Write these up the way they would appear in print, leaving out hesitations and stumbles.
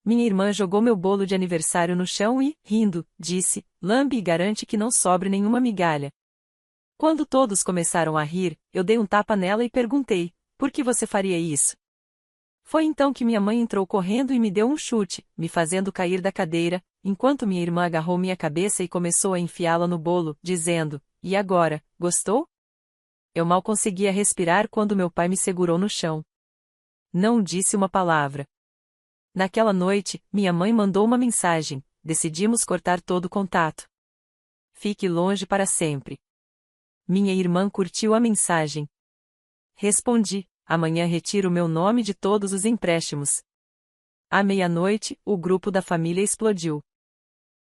Minha irmã jogou meu bolo de aniversário no chão e, rindo, disse: lambe e garante que não sobre nenhuma migalha. Quando todos começaram a rir, eu dei um tapa nela e perguntei: por que você faria isso? Foi então que minha mãe entrou correndo e me deu um chute, me fazendo cair da cadeira, enquanto minha irmã agarrou minha cabeça e começou a enfiá-la no bolo, dizendo: e agora, gostou? Eu mal conseguia respirar quando meu pai me segurou no chão. Não disse uma palavra. Naquela noite, minha mãe mandou uma mensagem: decidimos cortar todo o contato. Fique longe para sempre. Minha irmã curtiu a mensagem. Respondi: amanhã retiro meu nome de todos os empréstimos. À meia-noite, o grupo da família explodiu.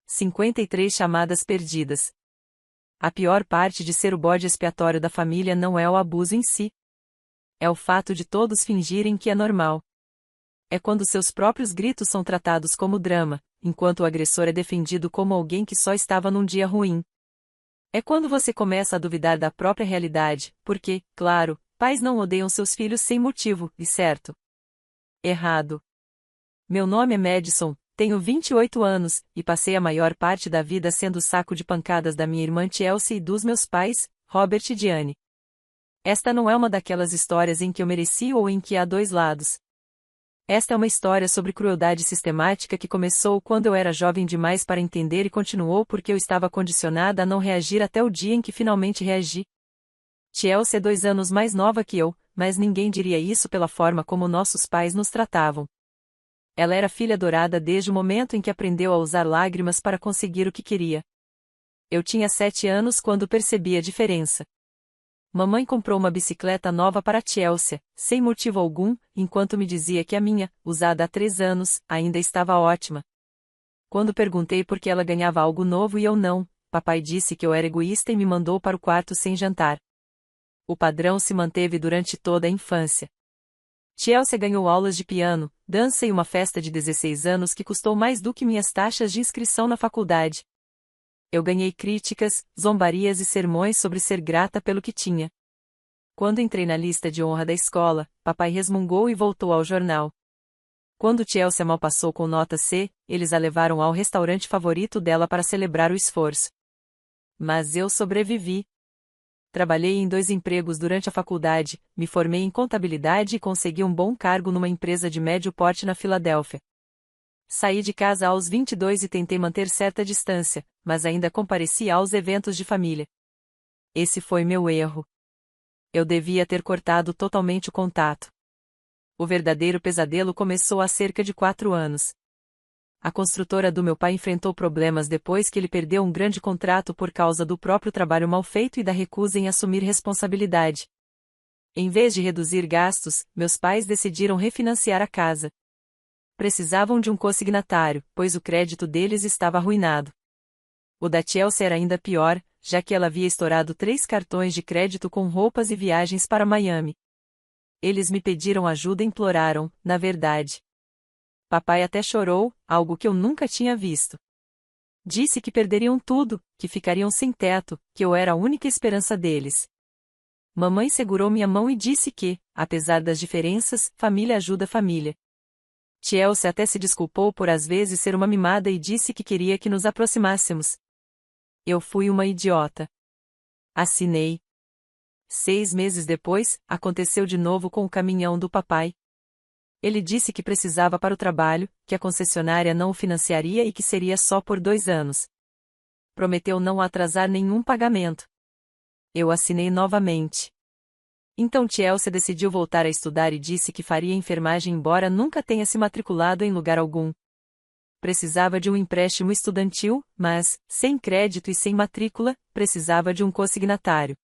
53 chamadas perdidas. A pior parte de ser o bode expiatório da família não é o abuso em si. É o fato de todos fingirem que é normal. É quando seus próprios gritos são tratados como drama, enquanto o agressor é defendido como alguém que só estava num dia ruim. É quando você começa a duvidar da própria realidade, porque, claro, pais não odeiam seus filhos sem motivo, e certo? Errado. Meu nome é Madison, tenho 28 anos, e passei a maior parte da vida sendo o saco de pancadas da minha irmã Chelsea e dos meus pais, Robert e Diane. Esta não é uma daquelas histórias em que eu mereci ou em que há dois lados. Esta é uma história sobre crueldade sistemática que começou quando eu era jovem demais para entender e continuou porque eu estava condicionada a não reagir até o dia em que finalmente reagi. Chelsea é 2 anos mais nova que eu, mas ninguém diria isso pela forma como nossos pais nos tratavam. Ela era filha adorada desde o momento em que aprendeu a usar lágrimas para conseguir o que queria. Eu tinha 7 anos quando percebi a diferença. Mamãe comprou uma bicicleta nova para Chelsea, sem motivo algum, enquanto me dizia que a minha, usada há 3 anos, ainda estava ótima. Quando perguntei por que ela ganhava algo novo e eu não, papai disse que eu era egoísta e me mandou para o quarto sem jantar. O padrão se manteve durante toda a infância. Chelsea ganhou aulas de piano, dança e uma festa de 16 anos que custou mais do que minhas taxas de inscrição na faculdade. Eu ganhei críticas, zombarias e sermões sobre ser grata pelo que tinha. Quando entrei na lista de honra da escola, papai resmungou e voltou ao jornal. Quando Chelsea mal passou com nota C, eles a levaram ao restaurante favorito dela para celebrar o esforço. Mas eu sobrevivi. Trabalhei em 2 empregos durante a faculdade, me formei em contabilidade e consegui um bom cargo numa empresa de médio porte na Filadélfia. Saí de casa aos 22 e tentei manter certa distância, mas ainda compareci aos eventos de família. Esse foi meu erro. Eu devia ter cortado totalmente o contato. O verdadeiro pesadelo começou há cerca de 4 anos. A construtora do meu pai enfrentou problemas depois que ele perdeu um grande contrato por causa do próprio trabalho mal feito e da recusa em assumir responsabilidade. Em vez de reduzir gastos, meus pais decidiram refinanciar a casa. Precisavam de um consignatário, pois o crédito deles estava arruinado. O da Chelsea era ainda pior, já que ela havia estourado 3 cartões de crédito com roupas e viagens para Miami. Eles me pediram ajuda e imploraram, na verdade. Papai até chorou, algo que eu nunca tinha visto. Disse que perderiam tudo, que ficariam sem teto, que eu era a única esperança deles. Mamãe segurou minha mão e disse que, apesar das diferenças, família ajuda família. Chelsea até se desculpou por às vezes ser uma mimada e disse que queria que nos aproximássemos. Eu fui uma idiota. Assinei. 6 meses depois, aconteceu de novo com o caminhão do papai. Ele disse que precisava para o trabalho, que a concessionária não o financiaria e que seria só por 2 anos. Prometeu não atrasar nenhum pagamento. Eu assinei novamente. Então Chelsea decidiu voltar a estudar e disse que faria enfermagem embora nunca tenha se matriculado em lugar algum. Precisava de um empréstimo estudantil, mas, sem crédito e sem matrícula, precisava de um consignatário.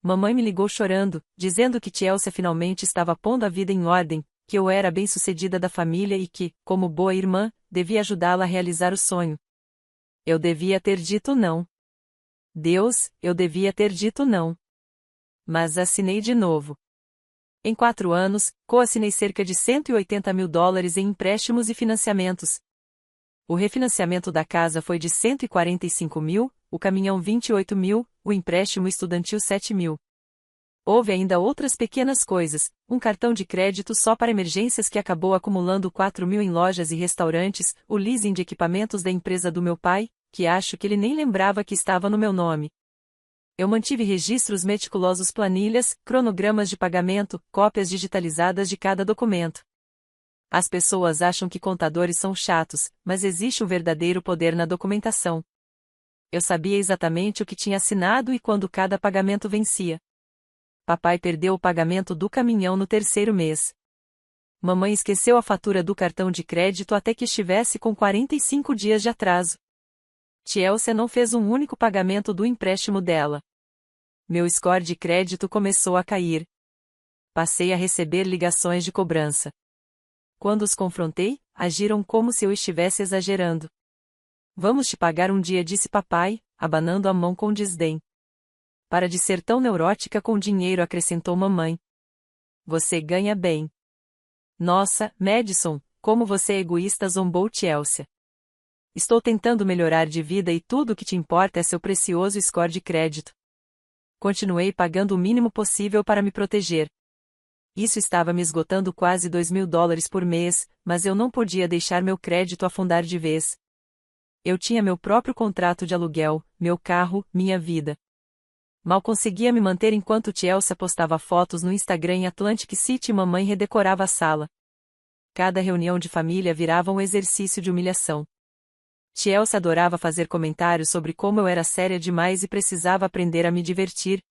Mamãe me ligou chorando, dizendo que Chelsea finalmente estava pondo a vida em ordem, que eu era a bem-sucedida da família e que, como boa irmã, devia ajudá-la a realizar o sonho. Eu devia ter dito não. Deus, eu devia ter dito não. Mas assinei de novo. Em 4 anos, coassinei cerca de $180 mil em empréstimos e financiamentos. O refinanciamento da casa foi de 145 mil, o caminhão 28 mil, o empréstimo estudantil 7 mil. Houve ainda outras pequenas coisas, um cartão de crédito só para emergências que acabou acumulando 4.000 em lojas e restaurantes, o leasing de equipamentos da empresa do meu pai, que acho que ele nem lembrava que estava no meu nome. Eu mantive registros meticulosos, planilhas, cronogramas de pagamento, cópias digitalizadas de cada documento. As pessoas acham que contadores são chatos, mas existe um verdadeiro poder na documentação. Eu sabia exatamente o que tinha assinado e quando cada pagamento vencia. Papai perdeu o pagamento do caminhão no terceiro mês. Mamãe esqueceu a fatura do cartão de crédito até que estivesse com 45 dias de atraso. Tielcia não fez um único pagamento do empréstimo dela. Meu score de crédito começou a cair. Passei a receber ligações de cobrança. Quando os confrontei, agiram como se eu estivesse exagerando. Vamos te pagar um dia, disse papai, abanando a mão com desdém. Para de ser tão neurótica com dinheiro, acrescentou mamãe. Você ganha bem. Nossa, Madison, como você é egoísta, zombou Tielcia. Estou tentando melhorar de vida e tudo o que te importa é seu precioso score de crédito. Continuei pagando o mínimo possível para me proteger. Isso estava me esgotando quase $2.000 por mês, mas eu não podia deixar meu crédito afundar de vez. Eu tinha meu próprio contrato de aluguel, meu carro, minha vida. Mal conseguia me manter enquanto Tielcia postava fotos no Instagram em Atlantic City e mamãe redecorava a sala. Cada reunião de família virava um exercício de humilhação. Tielcia adorava fazer comentários sobre como eu era séria demais e precisava aprender a me divertir.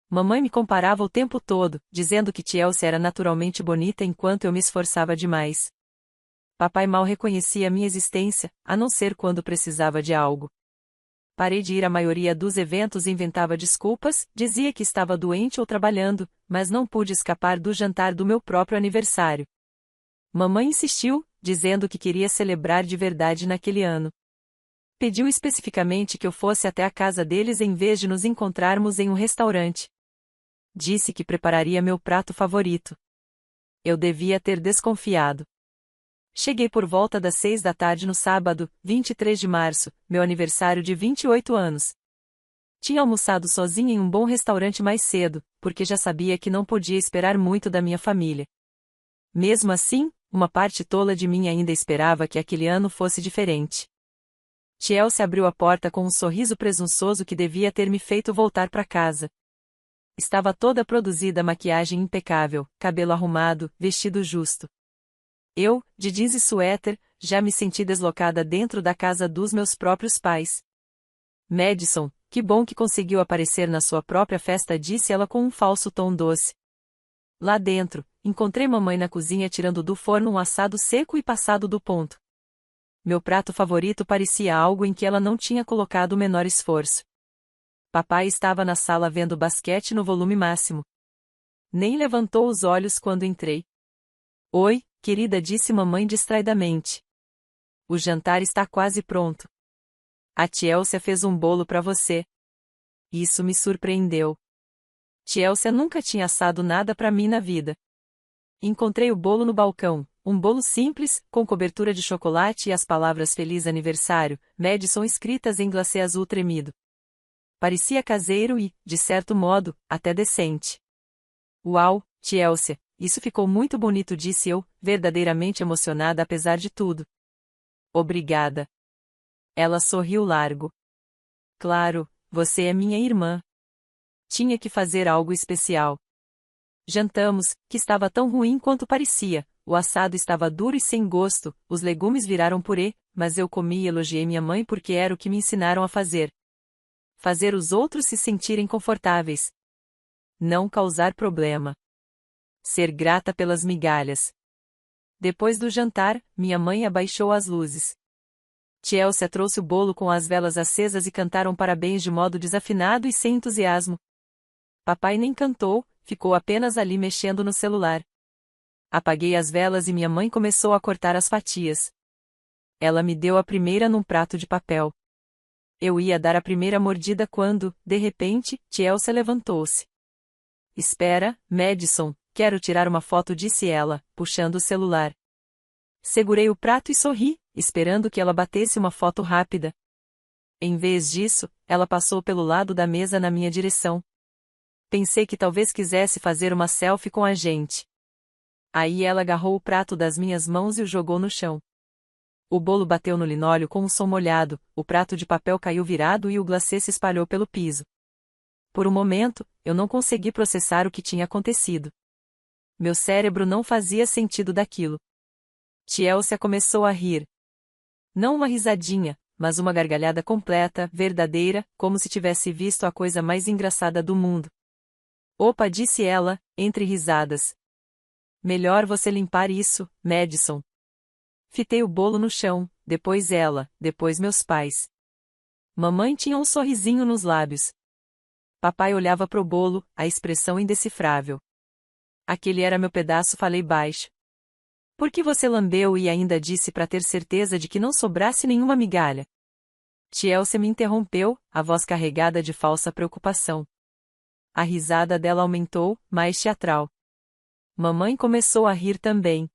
Mamãe me comparava o tempo todo, dizendo que Tielcia era naturalmente bonita enquanto eu me esforçava demais. Papai mal reconhecia minha existência, a não ser quando precisava de algo. Parei de ir à maioria dos eventos e inventava desculpas, dizia que estava doente ou trabalhando, mas não pude escapar do jantar do meu próprio aniversário. Mamãe insistiu, dizendo que queria celebrar de verdade naquele ano. Pediu especificamente que eu fosse até a casa deles em vez de nos encontrarmos em um restaurante. Disse que prepararia meu prato favorito. Eu devia ter desconfiado. Cheguei por volta das 6 da tarde no sábado, 23 de março, meu aniversário de 28 anos. Tinha almoçado sozinha em um bom restaurante mais cedo, porque já sabia que não podia esperar muito da minha família. Mesmo assim, uma parte tola de mim ainda esperava que aquele ano fosse diferente. Tielcia abriu a porta com um sorriso presunçoso que devia ter me feito voltar para casa. Estava toda produzida, maquiagem impecável, cabelo arrumado, vestido justo. Eu, de jeans e suéter, já me senti deslocada dentro da casa dos meus próprios pais. Madison, que bom que conseguiu aparecer na sua própria festa, disse ela com um falso tom doce. Lá dentro, encontrei mamãe na cozinha tirando do forno um assado seco e passado do ponto. Meu prato favorito parecia algo em que ela não tinha colocado o menor esforço. Papai estava na sala vendo basquete no volume máximo. Nem levantou os olhos quando entrei. Oi, querida, disse mamãe distraidamente. O jantar está quase pronto. A Tielcia fez um bolo para você. Isso me surpreendeu. Tielcia nunca tinha assado nada para mim na vida. Encontrei o bolo no balcão, um bolo simples, com cobertura de chocolate e as palavras Feliz Aniversário, Madison escritas em glacê azul tremido. Parecia caseiro e, de certo modo, até decente. Uau, Tielcia, isso ficou muito bonito, disse eu, verdadeiramente emocionada apesar de tudo. Obrigada. Ela sorriu largo. Claro, você é minha irmã. Tinha que fazer algo especial. Jantamos, que estava tão ruim quanto parecia. O assado estava duro e sem gosto, os legumes viraram purê, mas eu comi e elogiei minha mãe porque era o que me ensinaram a fazer. Fazer os outros se sentirem confortáveis. Não causar problema. Ser grata pelas migalhas. Depois do jantar, minha mãe abaixou as luzes. Tielcia trouxe o bolo com as velas acesas e cantaram parabéns de modo desafinado e sem entusiasmo. Papai nem cantou, ficou apenas ali mexendo no celular. Apaguei as velas e minha mãe começou a cortar as fatias. Ela me deu a primeira num prato de papel. Eu ia dar a primeira mordida quando, de repente, Tielcia levantou-se. Espera, Madison, quero tirar uma foto, disse ela, puxando o celular. Segurei o prato e sorri, esperando que ela batesse uma foto rápida. Em vez disso, ela passou pelo lado da mesa na minha direção. Pensei que talvez quisesse fazer uma selfie com a gente. Aí ela agarrou o prato das minhas mãos e o jogou no chão. O bolo bateu no linóleo com um som molhado, o prato de papel caiu virado e o glacê se espalhou pelo piso. Por um momento, eu não consegui processar o que tinha acontecido. Meu cérebro não fazia sentido daquilo. Tielcia começou a rir. Não uma risadinha, mas uma gargalhada completa, verdadeira, como se tivesse visto a coisa mais engraçada do mundo. Opa, disse ela, entre risadas. Melhor você limpar isso, Madison. Fitei o bolo no chão, depois ela, depois meus pais. Mamãe tinha um sorrisinho nos lábios. Papai olhava pro bolo, a expressão indecifrável. Aquele era meu pedaço, falei baixo. Por que você lambeu e ainda disse para ter certeza de que não sobrasse nenhuma migalha? Tielcia me interrompeu, a voz carregada de falsa preocupação. A risada dela aumentou, mais teatral. Mamãe começou a rir também.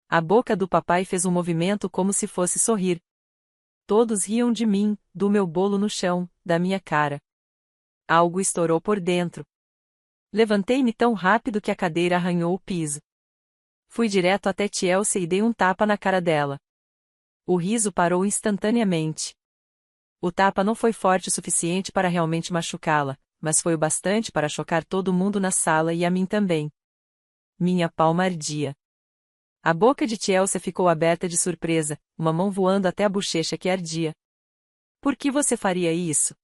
A boca do papai fez um movimento como se fosse sorrir. Todos riam de mim, do meu bolo no chão, da minha cara. Algo estourou por dentro. Levantei-me tão rápido que a cadeira arranhou o piso. Fui direto até Tielcia e dei um tapa na cara dela. O riso parou instantaneamente. O tapa não foi forte o suficiente para realmente machucá-la, mas foi o bastante para chocar todo mundo na sala e a mim também. Minha palma ardia. A boca de Tielcia ficou aberta de surpresa, uma mão voando até a bochecha que ardia. Por que você faria isso?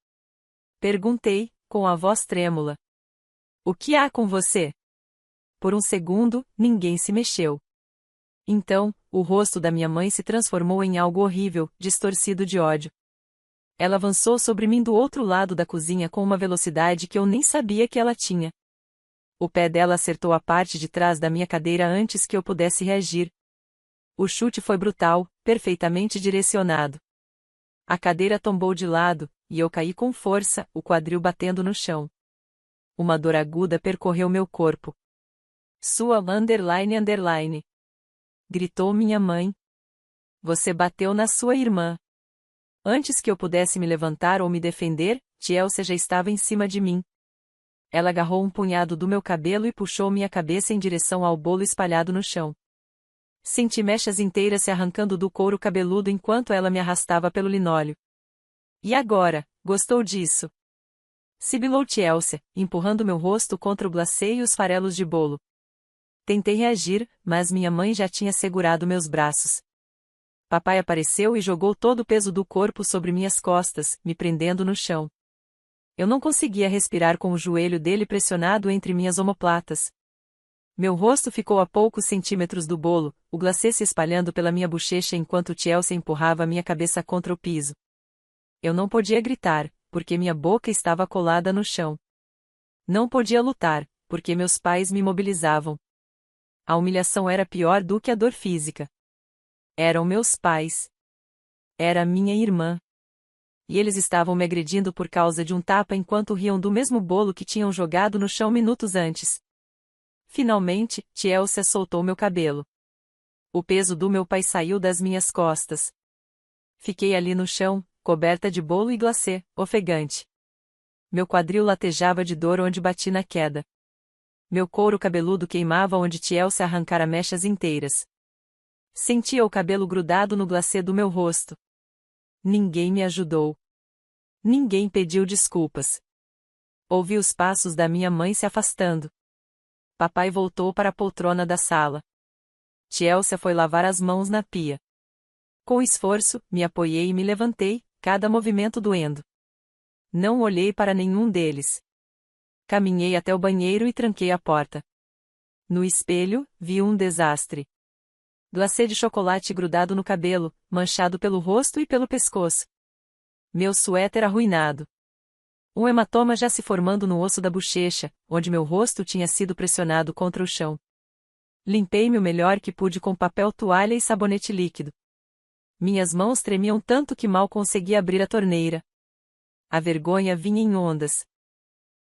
Perguntei, com a voz trêmula. O que há com você? Por um segundo, ninguém se mexeu. Então, o rosto da minha mãe se transformou em algo horrível, distorcido de ódio. Ela avançou sobre mim do outro lado da cozinha com uma velocidade que eu nem sabia que ela tinha. O pé dela acertou a parte de trás da minha cadeira antes que eu pudesse reagir. O chute foi brutal, perfeitamente direcionado. A cadeira tombou de lado, e eu caí com força, o quadril batendo no chão. Uma dor aguda percorreu meu corpo. Sua __. Gritou minha mãe. Você bateu na sua irmã. Antes que eu pudesse me levantar ou me defender, Tielcia já estava em cima de mim. Ela agarrou um punhado do meu cabelo e puxou minha cabeça em direção ao bolo espalhado no chão. Senti mechas inteiras se arrancando do couro cabeludo enquanto ela me arrastava pelo linóleo. E agora, gostou disso? Sibilou Tielcia, empurrando meu rosto contra o glacê e os farelos de bolo. Tentei reagir, mas minha mãe já tinha segurado meus braços. Papai apareceu e jogou todo o peso do corpo sobre minhas costas, me prendendo no chão. Eu não conseguia respirar com o joelho dele pressionado entre minhas omoplatas. Meu rosto ficou a poucos centímetros do bolo, o glacê se espalhando pela minha bochecha enquanto Tielcia empurrava minha cabeça contra o piso. Eu não podia gritar, porque minha boca estava colada no chão. Não podia lutar, porque meus pais me imobilizavam. A humilhação era pior do que a dor física. Eram meus pais. Era minha irmã. E eles estavam me agredindo por causa de um tapa enquanto riam do mesmo bolo que tinham jogado no chão minutos antes. Finalmente, Tielcia soltou meu cabelo. O peso do meu pai saiu das minhas costas. Fiquei ali no chão, coberta de bolo e glacê, ofegante. Meu quadril latejava de dor onde bati na queda. Meu couro cabeludo queimava onde Tielcia arrancara mechas inteiras. Sentia o cabelo grudado no glacê do meu rosto. Ninguém me ajudou. Ninguém pediu desculpas. Ouvi os passos da minha mãe se afastando. Papai voltou para a poltrona da sala. Tielcia foi lavar as mãos na pia. Com esforço, me apoiei e me levantei, cada movimento doendo. Não olhei para nenhum deles. Caminhei até o banheiro e tranquei a porta. No espelho, vi um desastre. Glacê de chocolate grudado no cabelo, manchado pelo rosto e pelo pescoço. Meu suéter arruinado. Um hematoma já se formando no osso da bochecha, onde meu rosto tinha sido pressionado contra o chão. Limpei-me o melhor que pude com papel toalha e sabonete líquido. Minhas mãos tremiam tanto que mal conseguia abrir a torneira. A vergonha vinha em ondas.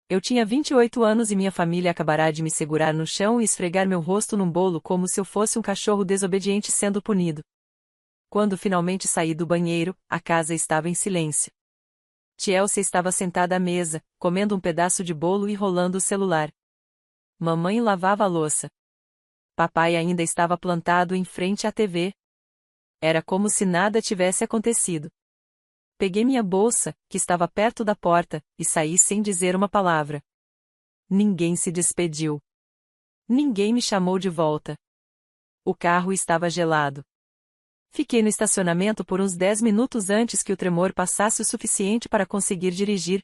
Eu tinha 28 anos e minha família acabará de me segurar no chão e esfregar meu rosto num bolo como se eu fosse um cachorro desobediente sendo punido. Quando finalmente saí do banheiro, a casa estava em silêncio. Chelsea estava sentada à mesa, comendo um pedaço de bolo e rolando o celular. Mamãe lavava a louça. Papai ainda estava plantado em frente à TV. Era como se nada tivesse acontecido. Peguei minha bolsa, que estava perto da porta, e saí sem dizer uma palavra. Ninguém se despediu. Ninguém me chamou de volta. O carro estava gelado. Fiquei no estacionamento por uns 10 minutos antes que o tremor passasse o suficiente para conseguir dirigir.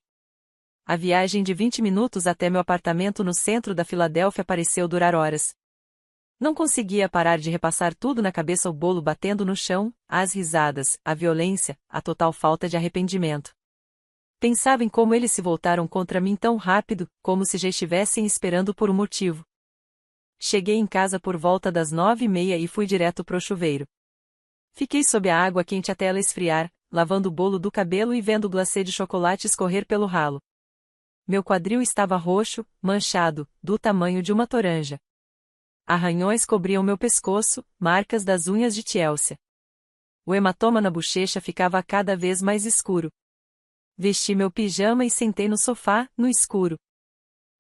A viagem de 20 minutos até meu apartamento no centro da Filadélfia pareceu durar horas. Não conseguia parar de repassar tudo na cabeça, o bolo batendo no chão, as risadas, a violência, a total falta de arrependimento. Pensava em como eles se voltaram contra mim tão rápido, como se já estivessem esperando por um motivo. Cheguei em casa por volta das 9h30 e fui direto pro chuveiro. Fiquei sob a água quente até ela esfriar, lavando o bolo do cabelo e vendo o glacê de chocolate escorrer pelo ralo. Meu quadril estava roxo, manchado, do tamanho de uma toranja. Arranhões cobriam meu pescoço, marcas das unhas de Chelsea. O hematoma na bochecha ficava cada vez mais escuro. Vesti meu pijama e sentei no sofá, no escuro.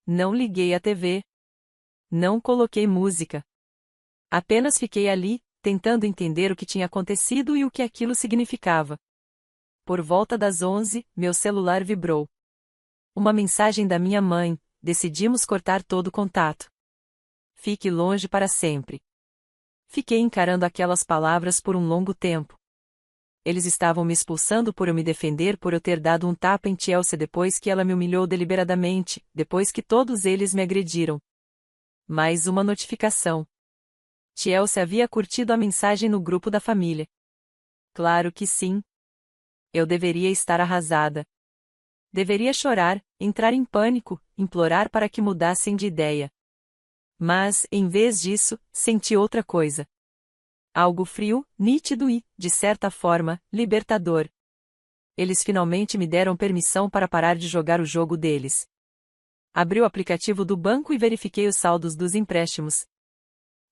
Não liguei a TV. Não coloquei música. Apenas fiquei ali, tentando entender o que tinha acontecido e o que aquilo significava. Por volta das 11, meu celular vibrou. Uma mensagem da minha mãe: decidimos cortar todo contato. Fique longe para sempre. Fiquei encarando aquelas palavras por um longo tempo. Eles estavam me expulsando por eu me defender, por eu ter dado um tapa em Chelsea depois que ela me humilhou deliberadamente, depois que todos eles me agrediram. Mais uma notificação. Chelsea havia curtido a mensagem no grupo da família. Claro que sim. Eu deveria estar arrasada. Deveria chorar, entrar em pânico, implorar para que mudassem de ideia. Mas, em vez disso, senti outra coisa. Algo frio, nítido e, de certa forma, libertador. Eles finalmente me deram permissão para parar de jogar o jogo deles. Abri o aplicativo do banco e verifiquei os saldos dos empréstimos.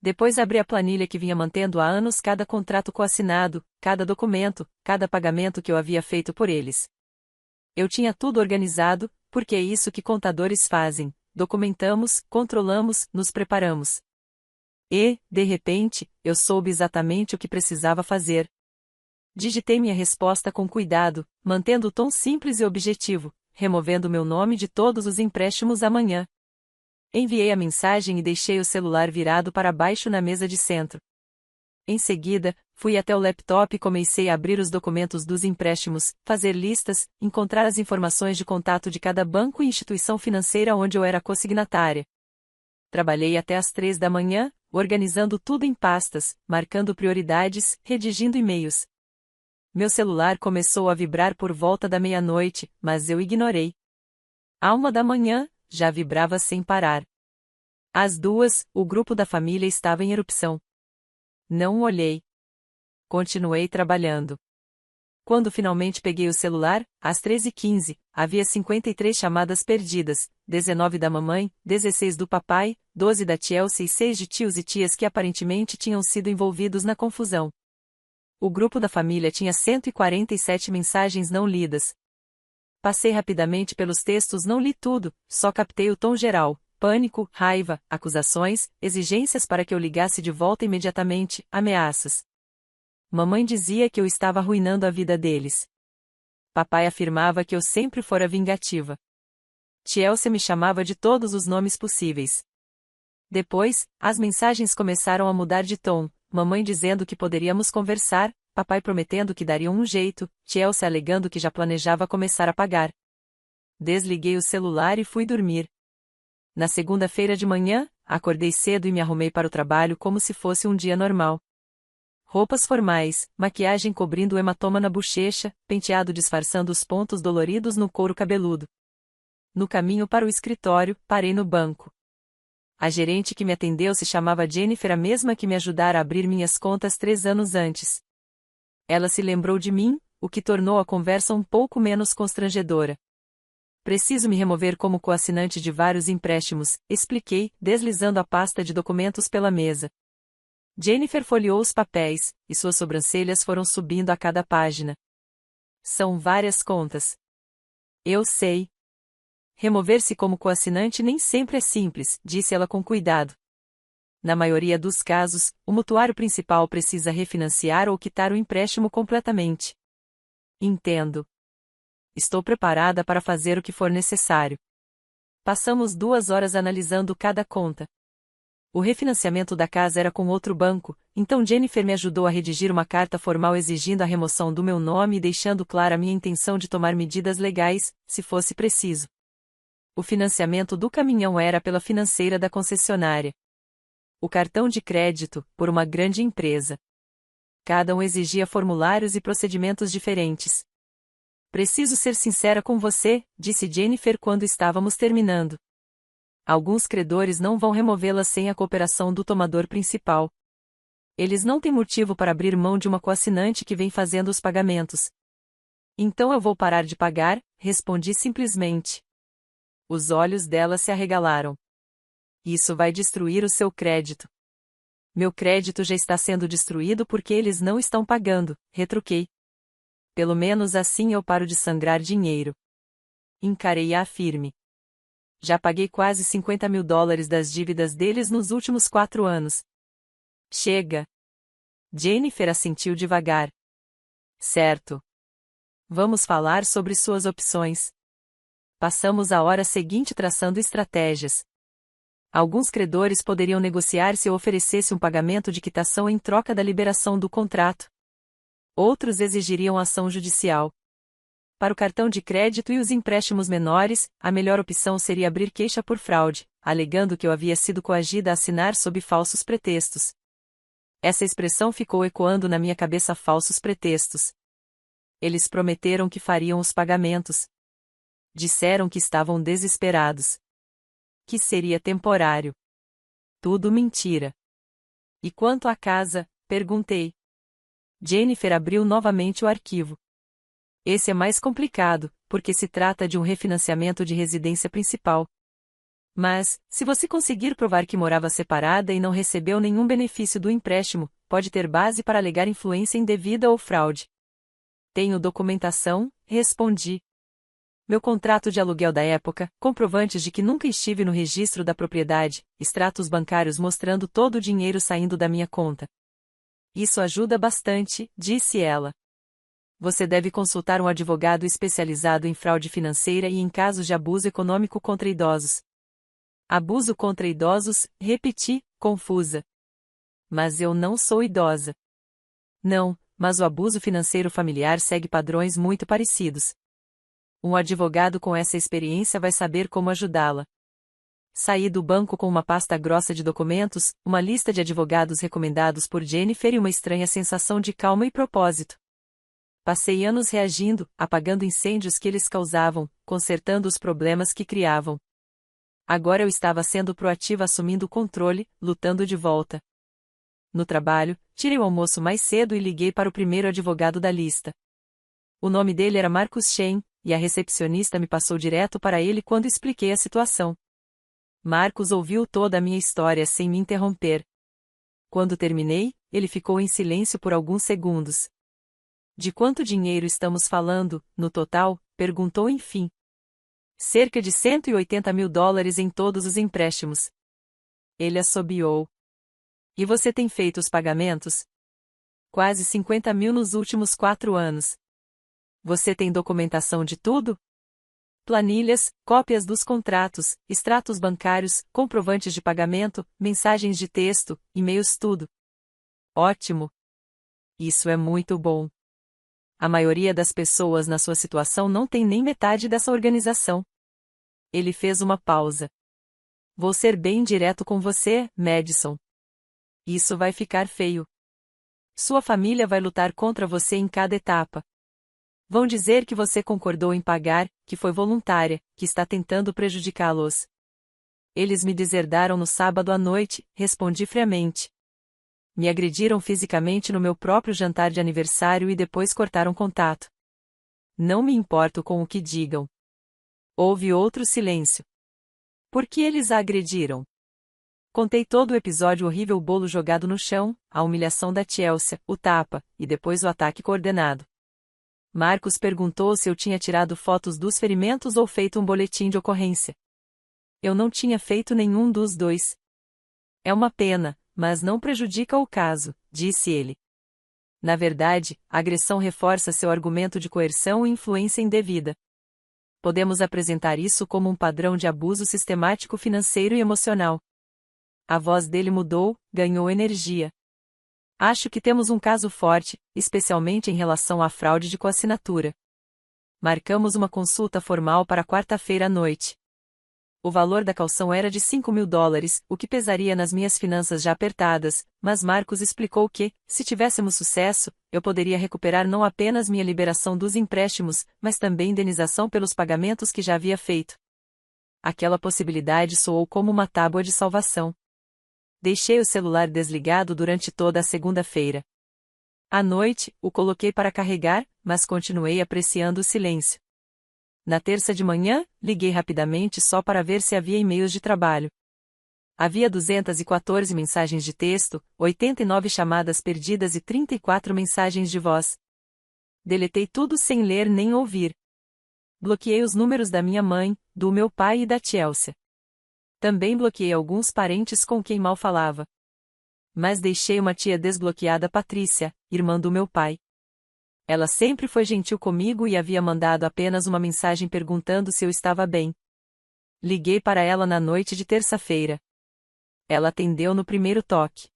Depois abri a planilha que vinha mantendo há anos cada contrato coassinado, cada documento, cada pagamento que eu havia feito por eles. Eu tinha tudo organizado, porque é isso que contadores fazem: documentamos, controlamos, nos preparamos. E, de repente, eu soube exatamente o que precisava fazer. Digitei minha resposta com cuidado, mantendo o tom simples e objetivo, removendo meu nome de todos os empréstimos amanhã. Enviei a mensagem e deixei o celular virado para baixo na mesa de centro. Em seguida, fui até o laptop e comecei a abrir os documentos dos empréstimos, fazer listas, encontrar as informações de contato de cada banco e instituição financeira onde eu era consignatária. Trabalhei até às 3 da manhã, organizando tudo em pastas, marcando prioridades, redigindo e-mails. Meu celular começou a vibrar por volta da meia-noite, mas eu ignorei. À 1 da manhã, já vibrava sem parar. Às 2, o grupo da família estava em erupção. Não olhei. Continuei trabalhando. Quando finalmente peguei o celular, às 13h15, havia 53 chamadas perdidas, 19 da mamãe, 16 do papai, 12 da Chelsea e 6 de tios e tias que aparentemente tinham sido envolvidos na confusão. O grupo da família tinha 147 mensagens não lidas. Passei rapidamente pelos textos, não li tudo, só captei o tom geral: pânico, raiva, acusações, exigências para que eu ligasse de volta imediatamente, ameaças. Mamãe dizia que eu estava arruinando a vida deles. Papai afirmava que eu sempre fora vingativa. Chelsea me chamava de todos os nomes possíveis. Depois, as mensagens começaram a mudar de tom, mamãe dizendo que poderíamos conversar, papai prometendo que dariam um jeito, Chelsea alegando que já planejava começar a pagar. Desliguei o celular e fui dormir. Na segunda-feira de manhã, acordei cedo e me arrumei para o trabalho como se fosse um dia normal. Roupas formais, maquiagem cobrindo o hematoma na bochecha, penteado disfarçando os pontos doloridos no couro cabeludo. No caminho para o escritório, parei no banco. A gerente que me atendeu se chamava Jennifer, a mesma que me ajudara a abrir minhas contas 3 anos antes. Ela se lembrou de mim, o que tornou a conversa um pouco menos constrangedora. Preciso me remover como coassinante de vários empréstimos, expliquei, deslizando a pasta de documentos pela mesa. Jennifer folheou os papéis, e suas sobrancelhas foram subindo a cada página. São várias contas. Eu sei. Remover-se como coassinante nem sempre é simples, disse ela com cuidado. Na maioria dos casos, o mutuário principal precisa refinanciar ou quitar o empréstimo completamente. Entendo. Estou preparada para fazer o que for necessário. Passamos 2 horas analisando cada conta. O refinanciamento da casa era com outro banco, então Jennifer me ajudou a redigir uma carta formal exigindo a remoção do meu nome e deixando clara minha intenção de tomar medidas legais, se fosse preciso. O financiamento do caminhão era pela financeira da concessionária. O cartão de crédito, por uma grande empresa. Cada um exigia formulários e procedimentos diferentes. Preciso ser sincera com você, disse Jennifer quando estávamos terminando. Alguns credores não vão removê-la sem a cooperação do tomador principal. Eles não têm motivo para abrir mão de uma coassinante que vem fazendo os pagamentos. Então eu vou parar de pagar, respondi simplesmente. Os olhos dela se arregalaram. Isso vai destruir o seu crédito. Meu crédito já está sendo destruído porque eles não estão pagando, retruquei. Pelo menos assim eu paro de sangrar dinheiro. Encarei-a firme. Já paguei quase $50.000 das dívidas deles nos últimos 4 anos. Chega. Jennifer assentiu devagar. Certo. Vamos falar sobre suas opções. Passamos a hora seguinte traçando estratégias. Alguns credores poderiam negociar se eu oferecesse um pagamento de quitação em troca da liberação do contrato. Outros exigiriam ação judicial. Para o cartão de crédito e os empréstimos menores, a melhor opção seria abrir queixa por fraude, alegando que eu havia sido coagida a assinar sob falsos pretextos. Essa expressão ficou ecoando na minha cabeça: falsos pretextos. Eles prometeram que fariam os pagamentos. Disseram que estavam desesperados. Que seria temporário. Tudo mentira. E quanto à casa? Perguntei. Jennifer abriu novamente o arquivo. Esse é mais complicado, porque se trata de um refinanciamento de residência principal. Mas, se você conseguir provar que morava separada e não recebeu nenhum benefício do empréstimo, pode ter base para alegar influência indevida ou fraude. Tenho documentação, respondi. Meu contrato de aluguel da época, comprovantes de que nunca estive no registro da propriedade, extratos bancários mostrando todo o dinheiro saindo da minha conta. Isso ajuda bastante, disse ela. Você deve consultar um advogado especializado em fraude financeira e em casos de abuso econômico contra idosos. Abuso contra idosos, repeti, confusa. Mas eu não sou idosa. Não, mas o abuso financeiro familiar segue padrões muito parecidos. Um advogado com essa experiência vai saber como ajudá-la. Saí do banco com uma pasta grossa de documentos, uma lista de advogados recomendados por Jennifer e uma estranha sensação de calma e propósito. Passei anos reagindo, apagando incêndios que eles causavam, consertando os problemas que criavam. Agora eu estava sendo proativa, assumindo o controle, lutando de volta. No trabalho, tirei o almoço mais cedo e liguei para o primeiro advogado da lista. O nome dele era Marcus Shen, e a recepcionista me passou direto para ele quando expliquei a situação. Marcus ouviu toda a minha história sem me interromper. Quando terminei, ele ficou em silêncio por alguns segundos. De quanto dinheiro estamos falando, no total? Perguntou enfim. Cerca de $180.000 em todos os empréstimos. Ele assobiou. E você tem feito os pagamentos? Quase 50 mil nos últimos 4 anos. Você tem documentação de tudo? Planilhas, cópias dos contratos, extratos bancários, comprovantes de pagamento, mensagens de texto, e-mails, tudo. Ótimo. Isso é muito bom. A maioria das pessoas na sua situação não tem nem metade dessa organização. Ele fez uma pausa. Vou ser bem direto com você, Madison. Isso vai ficar feio. Sua família vai lutar contra você em cada etapa. Vão dizer que você concordou em pagar, que foi voluntária, que está tentando prejudicá-los. Eles me deserdaram no sábado à noite, respondi friamente. Me agrediram fisicamente no meu próprio jantar de aniversário e depois cortaram contato. Não me importo com o que digam. Houve outro silêncio. Por que eles a agrediram? Contei todo o episódio horrível: o bolo jogado no chão, a humilhação da Chelsea, o tapa, e depois o ataque coordenado. Marcos perguntou se eu tinha tirado fotos dos ferimentos ou feito um boletim de ocorrência. Eu não tinha feito nenhum dos dois. É uma pena, mas não prejudica o caso, disse ele. Na verdade, a agressão reforça seu argumento de coerção e influência indevida. Podemos apresentar isso como um padrão de abuso sistemático financeiro e emocional. A voz dele mudou, ganhou energia. Acho que temos um caso forte, especialmente em relação à fraude de coassinatura. Marcamos uma consulta formal para quarta-feira à noite. O valor da caução era de $5.000, o que pesaria nas minhas finanças já apertadas, mas Marcos explicou que, se tivéssemos sucesso, eu poderia recuperar não apenas minha liberação dos empréstimos, mas também indenização pelos pagamentos que já havia feito. Aquela possibilidade soou como uma tábua de salvação. Deixei o celular desligado durante toda a segunda-feira. À noite, o coloquei para carregar, mas continuei apreciando o silêncio. Na terça de manhã, liguei rapidamente só para ver se havia e-mails de trabalho. Havia 214 mensagens de texto, 89 chamadas perdidas e 34 mensagens de voz. Deletei tudo sem ler nem ouvir. Bloqueei os números da minha mãe, do meu pai e da Chelsea. Também bloqueei alguns parentes com quem mal falava. Mas deixei uma tia desbloqueada, Patrícia, irmã do meu pai. Ela sempre foi gentil comigo e havia mandado apenas uma mensagem perguntando se eu estava bem. Liguei para ela na noite de terça-feira. Ela atendeu no primeiro toque.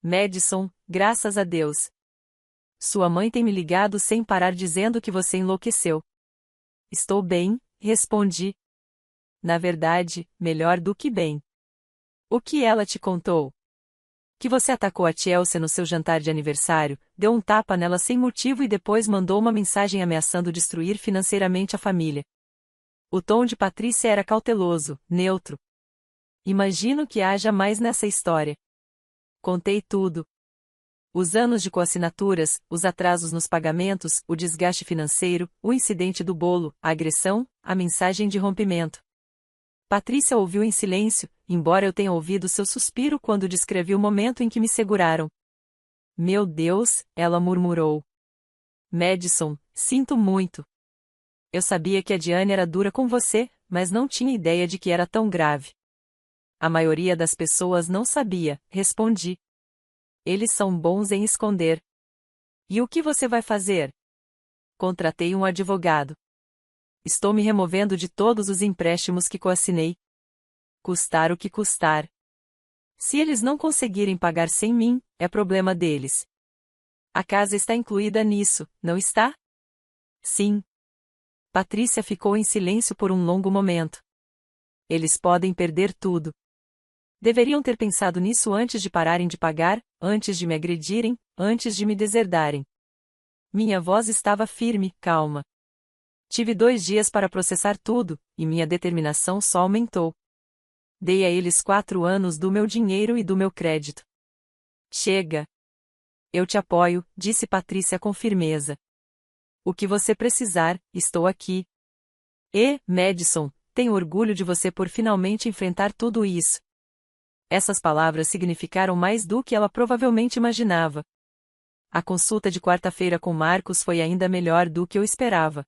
Madison, graças a Deus. Sua mãe tem me ligado sem parar dizendo que você enlouqueceu. Estou bem, respondi. Na verdade, melhor do que bem. O que ela te contou? Que você atacou a Chelsea no seu jantar de aniversário, deu um tapa nela sem motivo e depois mandou uma mensagem ameaçando destruir financeiramente a família. O tom de Patrícia era cauteloso, neutro. Imagino que haja mais nessa história. Contei tudo. Os anos de coassinaturas, os atrasos nos pagamentos, o desgaste financeiro, o incidente do bolo, a agressão, a mensagem de rompimento. Patrícia ouviu em silêncio, embora eu tenha ouvido seu suspiro quando descrevi o momento em que me seguraram. Meu Deus, ela murmurou. Madison, sinto muito. Eu sabia que a Diane era dura com você, mas não tinha ideia de que era tão grave. A maioria das pessoas não sabia, respondi. Eles são bons em esconder. E o que você vai fazer? Contratei um advogado. Estou me removendo de todos os empréstimos que coassinei. Custar o que custar. Se eles não conseguirem pagar sem mim, é problema deles. A casa está incluída nisso, não está? Sim. Patrícia ficou em silêncio por um longo momento. Eles podem perder tudo. Deveriam ter pensado nisso antes de pararem de pagar, antes de me agredirem, antes de me deserdarem. Minha voz estava firme, calma. Tive 2 dias para processar tudo, e minha determinação só aumentou. Dei a eles 4 anos do meu dinheiro e do meu crédito. Chega. Eu te apoio, disse Patrícia com firmeza. O que você precisar, estou aqui. E, Madison, tenho orgulho de você por finalmente enfrentar tudo isso. Essas palavras significaram mais do que ela provavelmente imaginava. A consulta de quarta-feira com Marcos foi ainda melhor do que eu esperava.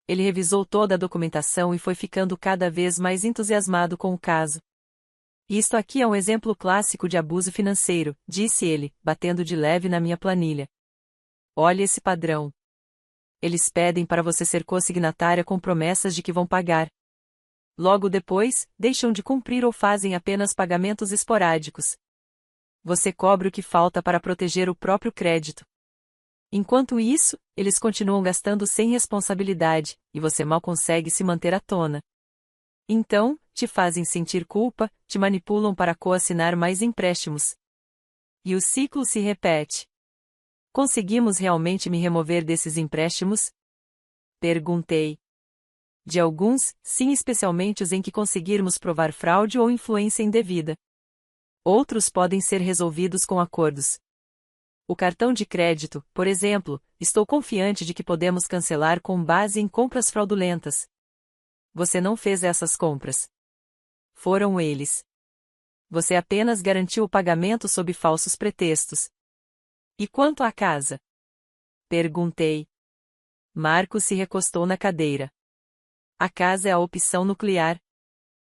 Ele revisou toda a documentação e foi ficando cada vez mais entusiasmado com o caso. Isto aqui é um exemplo clássico de abuso financeiro, disse ele, batendo de leve na minha planilha. Olhe esse padrão. Eles pedem para você ser consignatária com promessas de que vão pagar. Logo depois, deixam de cumprir ou fazem apenas pagamentos esporádicos. Você cobre o que falta para proteger o próprio crédito. Enquanto isso, eles continuam gastando sem responsabilidade, e você mal consegue se manter à tona. Então, te fazem sentir culpa, te manipulam para coassinar mais empréstimos. E o ciclo se repete. Conseguimos realmente me remover desses empréstimos? Perguntei. De alguns, sim, especialmente os em que conseguirmos provar fraude ou influência indevida. Outros podem ser resolvidos com acordos. O cartão de crédito, por exemplo, estou confiante de que podemos cancelar com base em compras fraudulentas. Você não fez essas compras. Foram eles. Você apenas garantiu o pagamento sob falsos pretextos. E quanto à casa? Perguntei. Marcos se recostou na cadeira. A casa é a opção nuclear.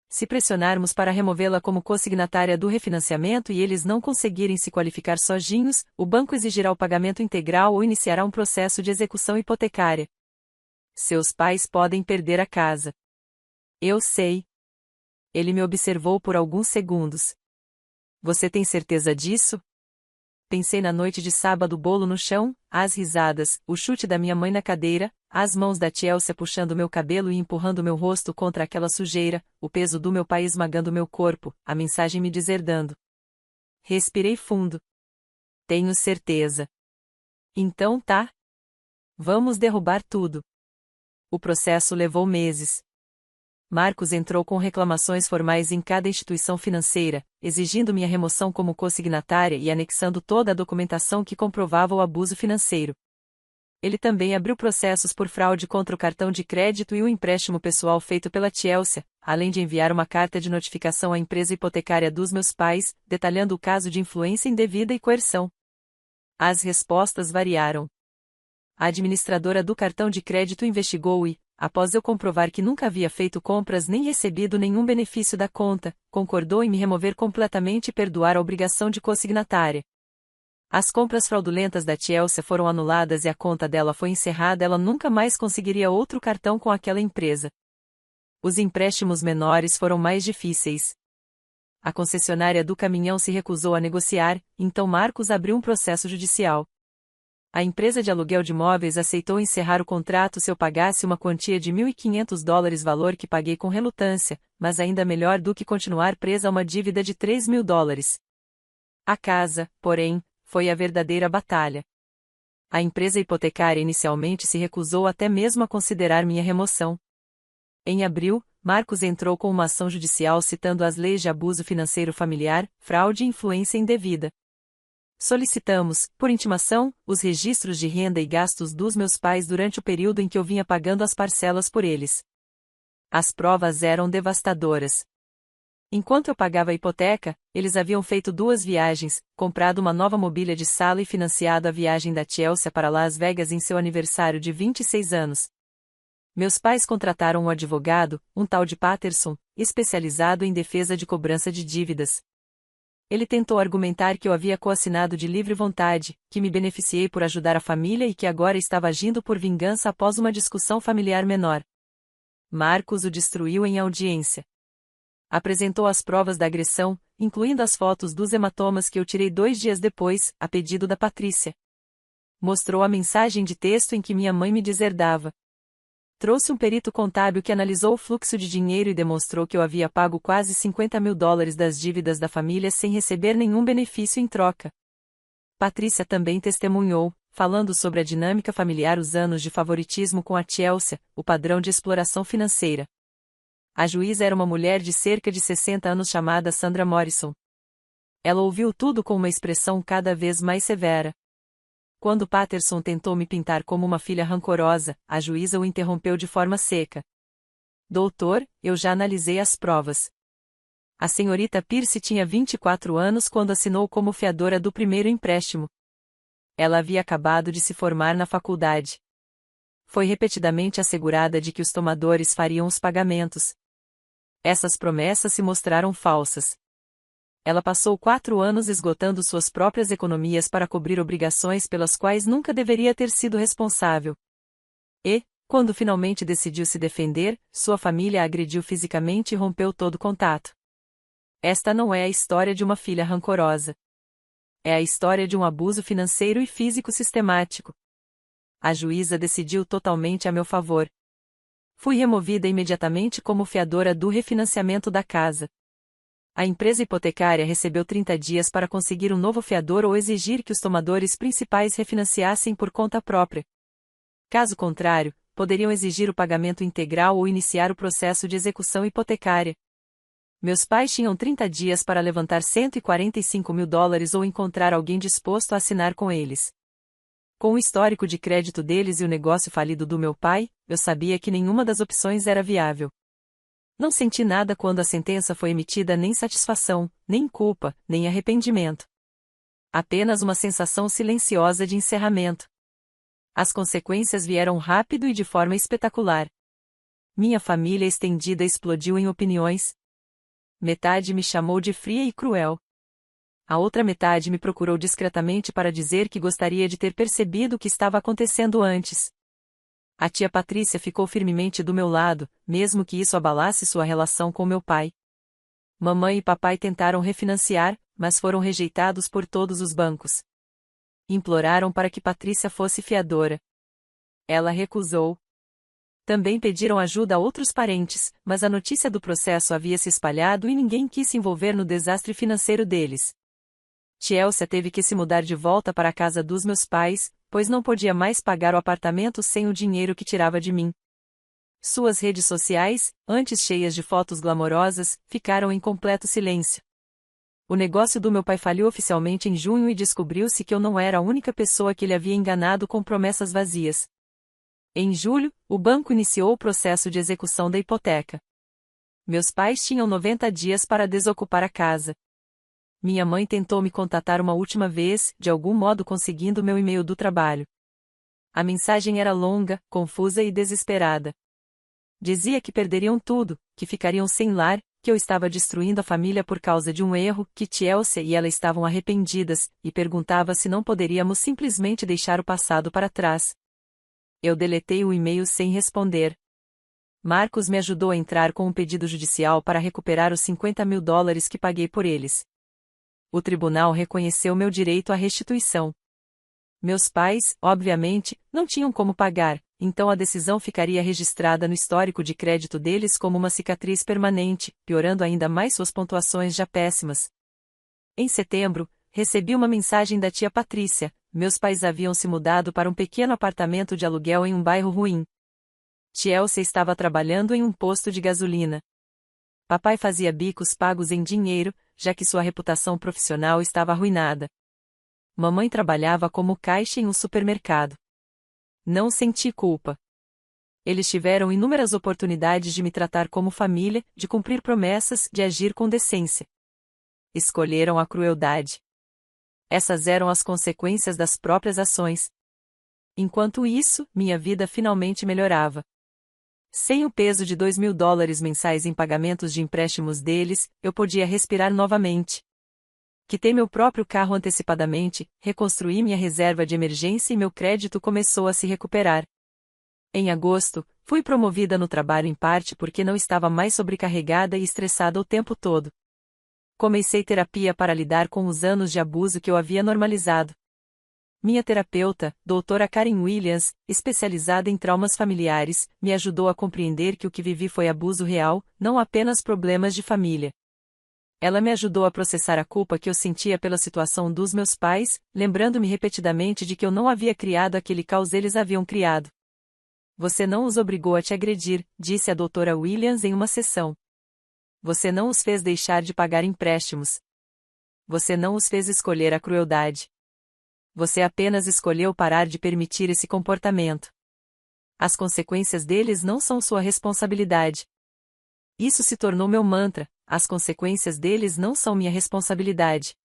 Se pressionarmos para removê-la como consignatária do refinanciamento e eles não conseguirem se qualificar sozinhos, o banco exigirá o pagamento integral ou iniciará um processo de execução hipotecária. Seus pais podem perder a casa. Eu sei. Ele me observou por alguns segundos. Você tem certeza disso? Pensei na noite de sábado, o bolo no chão, as risadas, o chute da minha mãe na cadeira, as mãos da Chelsea puxando meu cabelo e empurrando meu rosto contra aquela sujeira, o peso do meu pai esmagando meu corpo, a mensagem me deserdando. Respirei fundo. Tenho certeza. Então tá. Vamos derrubar tudo. O processo levou meses. Marcos entrou com reclamações formais em cada instituição financeira, exigindo minha remoção como consignatária e anexando toda a documentação que comprovava o abuso financeiro. Ele também abriu processos por fraude contra o cartão de crédito e o empréstimo pessoal feito pela Chelsea, além de enviar uma carta de notificação à empresa hipotecária dos meus pais, detalhando o caso de influência indevida e coerção. As respostas variaram. A administradora do cartão de crédito investigou e, após eu comprovar que nunca havia feito compras nem recebido nenhum benefício da conta, concordou em me remover completamente e perdoar a obrigação de consignatária. As compras fraudulentas da Chelsea foram anuladas e a conta dela foi encerrada, ela nunca mais conseguiria outro cartão com aquela empresa. Os empréstimos menores foram mais difíceis. A concessionária do caminhão se recusou a negociar, então Marcos abriu um processo judicial. A empresa de aluguel de imóveis aceitou encerrar o contrato se eu pagasse uma quantia de $1.500, valor que paguei com relutância, mas ainda melhor do que continuar presa a uma dívida de $3.000. A casa, porém, foi a verdadeira batalha. A empresa hipotecária inicialmente se recusou até mesmo a considerar minha remoção. Em abril, Marcos entrou com uma ação judicial citando as leis de abuso financeiro familiar, fraude e influência indevida. Solicitamos, por intimação, os registros de renda e gastos dos meus pais durante o período em que eu vinha pagando as parcelas por eles. As provas eram devastadoras. Enquanto eu pagava a hipoteca, eles haviam feito 2 viagens, comprado uma nova mobília de sala e financiado a viagem da Chelsea para Las Vegas em seu aniversário de 26 anos. Meus pais contrataram um advogado, um tal de Patterson, especializado em defesa de cobrança de dívidas. Ele tentou argumentar que eu havia coassinado de livre vontade, que me beneficiei por ajudar a família e que agora estava agindo por vingança após uma discussão familiar menor. Marcos o destruiu em audiência. Apresentou as provas da agressão, incluindo as fotos dos hematomas que eu tirei 2 dias depois, a pedido da Patrícia. Mostrou a mensagem de texto em que minha mãe me deserdava. Trouxe um perito contábil que analisou o fluxo de dinheiro e demonstrou que eu havia pago quase $50.000 das dívidas da família sem receber nenhum benefício em troca. Patrícia também testemunhou, falando sobre a dinâmica familiar, os anos de favoritismo com a Chelsea, o padrão de exploração financeira. A juíza era uma mulher de cerca de 60 anos chamada Sandra Morrison. Ela ouviu tudo com uma expressão cada vez mais severa. Quando Patterson tentou me pintar como uma filha rancorosa, a juíza o interrompeu de forma seca. Doutor, eu já analisei as provas. A senhorita Pierce tinha 24 anos quando assinou como fiadora do primeiro empréstimo. Ela havia acabado de se formar na faculdade. Foi repetidamente assegurada de que os tomadores fariam os pagamentos. Essas promessas se mostraram falsas. Ela passou 4 anos esgotando suas próprias economias para cobrir obrigações pelas quais nunca deveria ter sido responsável. E, quando finalmente decidiu se defender, sua família a agrediu fisicamente e rompeu todo contato. Esta não é a história de uma filha rancorosa. É a história de um abuso financeiro e físico sistemático. A juíza decidiu totalmente a meu favor. Fui removida imediatamente como fiadora do refinanciamento da casa. A empresa hipotecária recebeu 30 dias para conseguir um novo fiador ou exigir que os tomadores principais refinanciassem por conta própria. Caso contrário, poderiam exigir o pagamento integral ou iniciar o processo de execução hipotecária. Meus pais tinham 30 dias para levantar $145.000 ou encontrar alguém disposto a assinar com eles. Com o histórico de crédito deles e o negócio falido do meu pai, eu sabia que nenhuma das opções era viável. Não senti nada quando a sentença foi emitida, nem satisfação, nem culpa, nem arrependimento. Apenas uma sensação silenciosa de encerramento. As consequências vieram rápido e de forma espetacular. Minha família estendida explodiu em opiniões. Metade me chamou de fria e cruel. A outra metade me procurou discretamente para dizer que gostaria de ter percebido o que estava acontecendo antes. A tia Patrícia ficou firmemente do meu lado, mesmo que isso abalasse sua relação com meu pai. Mamãe e papai tentaram refinanciar, mas foram rejeitados por todos os bancos. Imploraram para que Patrícia fosse fiadora. Ela recusou. Também pediram ajuda a outros parentes, mas a notícia do processo havia se espalhado e ninguém quis se envolver no desastre financeiro deles. Chelsea teve que se mudar de volta para a casa dos meus pais, pois não podia mais pagar o apartamento sem o dinheiro que tirava de mim. Suas redes sociais, antes cheias de fotos glamorosas, ficaram em completo silêncio. O negócio do meu pai faliu oficialmente em junho e descobriu-se que eu não era a única pessoa que ele havia enganado com promessas vazias. Em julho, o banco iniciou o processo de execução da hipoteca. Meus pais tinham 90 dias para desocupar a casa. Minha mãe tentou me contatar uma última vez, de algum modo conseguindo meu e-mail do trabalho. A mensagem era longa, confusa e desesperada. Dizia que perderiam tudo, que ficariam sem lar, que eu estava destruindo a família por causa de um erro, que Chelsea e ela estavam arrependidas, e perguntava se não poderíamos simplesmente deixar o passado para trás. Eu deletei o e-mail sem responder. Marcos me ajudou a entrar com um pedido judicial para recuperar os $50.000 que paguei por eles. O tribunal reconheceu meu direito à restituição. Meus pais, obviamente, não tinham como pagar, então a decisão ficaria registrada no histórico de crédito deles como uma cicatriz permanente, piorando ainda mais suas pontuações já péssimas. Em setembro, recebi uma mensagem da tia Patrícia: meus pais haviam se mudado para um pequeno apartamento de aluguel em um bairro ruim. Chelsea estava trabalhando em um posto de gasolina. Papai fazia bicos pagos em dinheiro, já que sua reputação profissional estava arruinada. Mamãe trabalhava como caixa em um supermercado. Não senti culpa. Eles tiveram inúmeras oportunidades de me tratar como família, de cumprir promessas, de agir com decência. Escolheram a crueldade. Essas eram as consequências das próprias ações. Enquanto isso, minha vida finalmente melhorava. Sem o peso de $2.000 mensais em pagamentos de empréstimos deles, eu podia respirar novamente. Quitei meu próprio carro antecipadamente, reconstruí minha reserva de emergência e meu crédito começou a se recuperar. Em agosto, fui promovida no trabalho em parte porque não estava mais sobrecarregada e estressada o tempo todo. Comecei terapia para lidar com os anos de abuso que eu havia normalizado. Minha terapeuta, doutora Karen Williams, especializada em traumas familiares, me ajudou a compreender que o que vivi foi abuso real, não apenas problemas de família. Ela me ajudou a processar a culpa que eu sentia pela situação dos meus pais, lembrando-me repetidamente de que eu não havia criado aquele caos eles haviam criado. Você não os obrigou a te agredir, disse a doutora Williams em uma sessão. Você não os fez deixar de pagar empréstimos. Você não os fez escolher a crueldade. Você apenas escolheu parar de permitir esse comportamento. As consequências deles não são sua responsabilidade. Isso se tornou meu mantra: as consequências deles não são minha responsabilidade.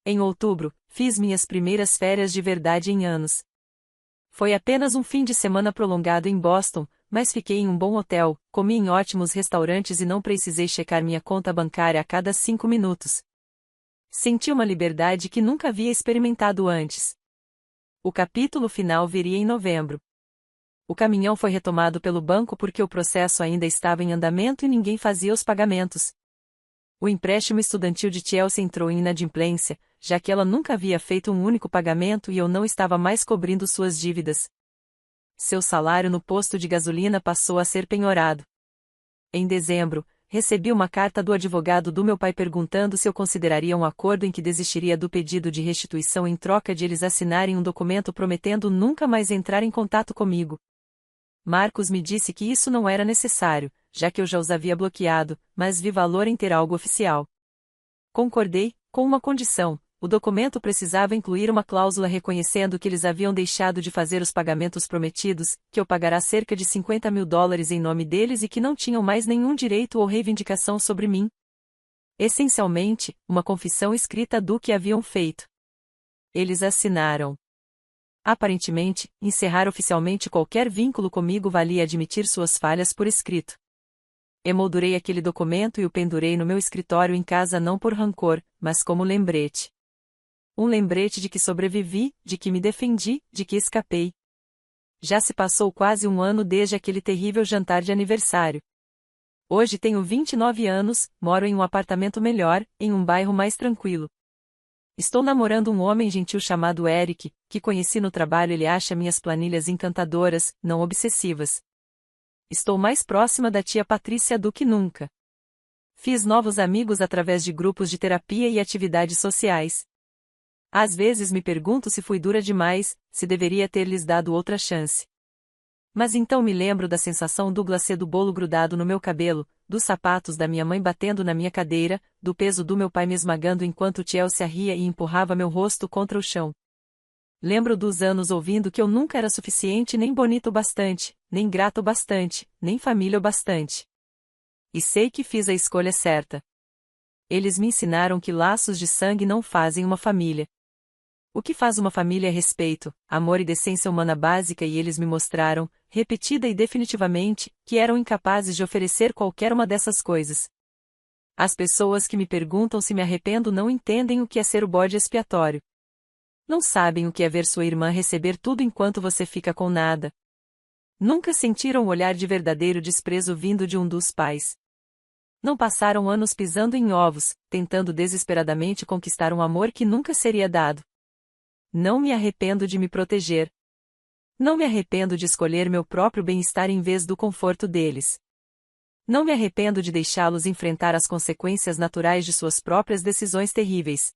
Em outubro, fiz minhas primeiras férias de verdade em anos. Foi apenas um fim de semana prolongado em Boston, mas fiquei em um bom hotel, comi em ótimos restaurantes e não precisei checar minha conta bancária a cada 5 minutos. Senti uma liberdade que nunca havia experimentado antes. O capítulo final viria em novembro. O caminhão foi retomado pelo banco porque o processo ainda estava em andamento e ninguém fazia os pagamentos. O empréstimo estudantil de Chelsea entrou em inadimplência, já que ela nunca havia feito um único pagamento e eu não estava mais cobrindo suas dívidas. Seu salário no posto de gasolina passou a ser penhorado. Em dezembro, recebi uma carta do advogado do meu pai perguntando se eu consideraria um acordo em que desistiria do pedido de restituição em troca de eles assinarem um documento prometendo nunca mais entrar em contato comigo. Marcos me disse que isso não era necessário, já que eu já os havia bloqueado, mas vi valor em ter algo oficial. Concordei, com uma condição: o documento precisava incluir uma cláusula reconhecendo que eles haviam deixado de fazer os pagamentos prometidos, que eu pagará cerca de $50.000 em nome deles e que não tinham mais nenhum direito ou reivindicação sobre mim. Essencialmente, uma confissão escrita do que haviam feito. Eles assinaram. Aparentemente, encerrar oficialmente qualquer vínculo comigo valia admitir suas falhas por escrito. Emoldurei aquele documento e o pendurei no meu escritório em casa não por rancor, mas como lembrete. Um lembrete de que sobrevivi, de que me defendi, de que escapei. Já se passou quase um ano desde aquele terrível jantar de aniversário. Hoje tenho 29 anos, moro em um apartamento melhor, em um bairro mais tranquilo. Estou namorando um homem gentil chamado Eric, que conheci no trabalho. Ele acha minhas planilhas encantadoras, não obsessivas. Estou mais próxima da tia Patrícia do que nunca. Fiz novos amigos através de grupos de terapia e atividades sociais. Às vezes me pergunto se fui dura demais, se deveria ter lhes dado outra chance. Mas então me lembro da sensação do glacê do bolo grudado no meu cabelo, dos sapatos da minha mãe batendo na minha cadeira, do peso do meu pai me esmagando enquanto Chelsea ria e empurrava meu rosto contra o chão. Lembro dos anos ouvindo que eu nunca era suficiente, nem bonito o bastante, nem grato o bastante, nem família o bastante. E sei que fiz a escolha certa. Eles me ensinaram que laços de sangue não fazem uma família. O que faz uma família é respeito, amor e decência humana básica, e eles me mostraram, repetida e definitivamente, que eram incapazes de oferecer qualquer uma dessas coisas. As pessoas que me perguntam se me arrependo não entendem o que é ser o bode expiatório. Não sabem o que é ver sua irmã receber tudo enquanto você fica com nada. Nunca sentiram o olhar de verdadeiro desprezo vindo de um dos pais. Não passaram anos pisando em ovos, tentando desesperadamente conquistar um amor que nunca seria dado. Não me arrependo de me proteger. Não me arrependo de escolher meu próprio bem-estar em vez do conforto deles. Não me arrependo de deixá-los enfrentar as consequências naturais de suas próprias decisões terríveis.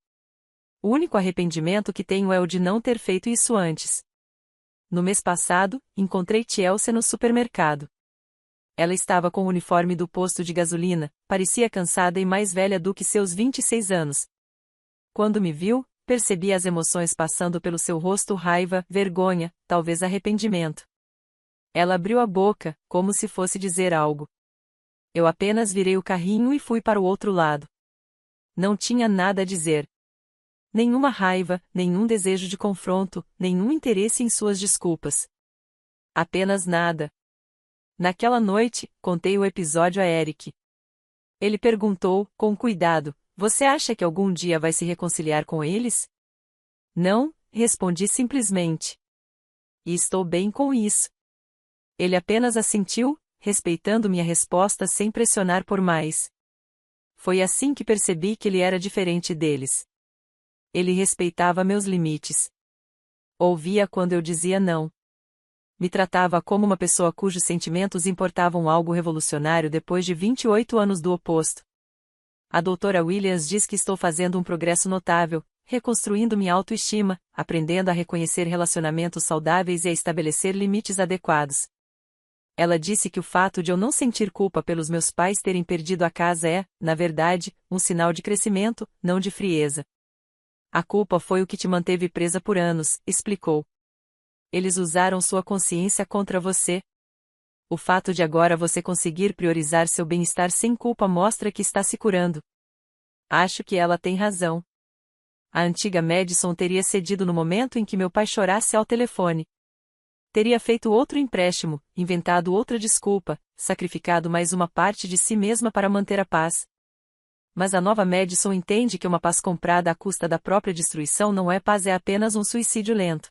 O único arrependimento que tenho é o de não ter feito isso antes. No mês passado, encontrei Chelsea no supermercado. Ela estava com o uniforme do posto de gasolina, parecia cansada e mais velha do que seus 26 anos. Quando me viu, percebi as emoções passando pelo seu rosto: raiva, vergonha, talvez arrependimento. Ela abriu a boca, como se fosse dizer algo. Eu apenas virei o carrinho e fui para o outro lado. Não tinha nada a dizer. Nenhuma raiva, nenhum desejo de confronto, nenhum interesse em suas desculpas. Apenas nada. Naquela noite, contei o episódio a Eric. Ele perguntou, com cuidado: você acha que algum dia vai se reconciliar com eles? Não, respondi simplesmente. E estou bem com isso. Ele apenas assentiu, respeitando minha resposta sem pressionar por mais. Foi assim que percebi que ele era diferente deles. Ele respeitava meus limites. Ouvia quando eu dizia não. Me tratava como uma pessoa cujos sentimentos importavam algo revolucionário depois de 28 anos do oposto. A doutora Williams diz que estou fazendo um progresso notável, reconstruindo minha autoestima, aprendendo a reconhecer relacionamentos saudáveis e a estabelecer limites adequados. Ela disse que o fato de eu não sentir culpa pelos meus pais terem perdido a casa é, na verdade, um sinal de crescimento, não de frieza. A culpa foi o que te manteve presa por anos, explicou. Eles usaram sua consciência contra você. O fato de agora você conseguir priorizar seu bem-estar sem culpa mostra que está se curando. Acho que ela tem razão. A antiga Madison teria cedido no momento em que meu pai chorasse ao telefone. Teria feito outro empréstimo, inventado outra desculpa, sacrificado mais uma parte de si mesma para manter a paz. Mas a nova Madison entende que uma paz comprada à custa da própria destruição não é paz, é apenas um suicídio lento.